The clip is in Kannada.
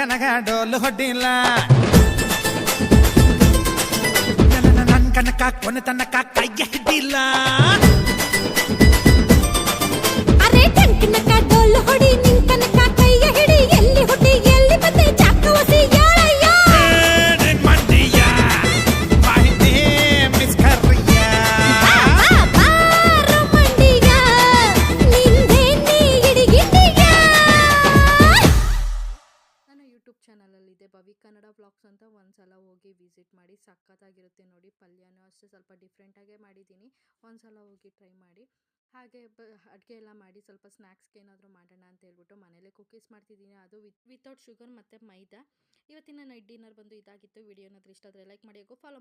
ಕನಗ ಡೋಲು ಹೊಡ್ಡಿಲ್ಲ ನನ್ ಕನಕ ಕೊನೆ ತನಕ ಕೈಯ ಹಿಡಿಲ್ಲ ಅರೆ ಕನಕ ಡೋಲು ಹೊಡಿ ನಿನ್ ಕನಕ ಕೈಯ ಹಿಡಿ ಎಲ್ಲಿ ಹುಟ್ಟಿ ಎಲ್ಲಿ ಬಂದೆ ಚಾಕವಸಿ ಯಾಳಯ್ಯ ಮಂಡಿಯ ಮಾಹಿತಿ ಮಿಸ್ ಕರ್ರಿಯ ಬಾರ ಮಂಡಿಯ ನಿಂದೆ ನೀ ಹಿಡಿಗಿಂಡಿಯ. ನನ್ನ ಯೂಟ್ಯೂಬ್ ಚಾನಲಲ್ಲಿದೆ ಭವಿ ಕನ್ನಡ ವ್ಲಾಗ್ಸ್ ಅಂತ ಒಂದ್ಸಲ ಹೋಗಿ ವಿಸಿಟ್ ಮಾಡಿ, ಸಖತ್ತಾಗಿರುತ್ತೆ ನೋಡಿ. ಪಲ್ಯನೂ ಅಷ್ಟೇ ಸ್ವಲ್ಪ ಡಿಫ್ರೆಂಟಾಗೇ ಮಾಡಿದ್ದೀನಿ, ಒಂದ್ಸಲ ಹೋಗಿ ಟ್ರೈ ಮಾಡಿ. ಹಾಗೆ ಅಡುಗೆ ಎಲ್ಲ ಮಾಡಿ ಸ್ವಲ್ಪ ಸ್ನ್ಯಾಕ್ಸ್ಗೆ ಏನಾದರೂ ಮಾಡೋಣ ಅಂತ ಹೇಳ್ಬಿಟ್ಟು ಮನೇಲೇ ಕುಕೀಸ್ ಮಾಡ್ತಿದ್ದೀನಿ, ಅದು ವಿತೌಟ್ ಶುಗರ್ ಮತ್ತು ಮೈದಾ. ಇವತ್ತಿನ ನೈಟ್ ಡಿನ್ನರ್ ಬಂದು ಇದಾಗಿತ್ತು. ವಿಡಿಯೋನಾದ್ರೂ ಇಷ್ಟ ಆದರೆ ಲೈಕ್ ಮಾಡಿ, ಫಾಲೋ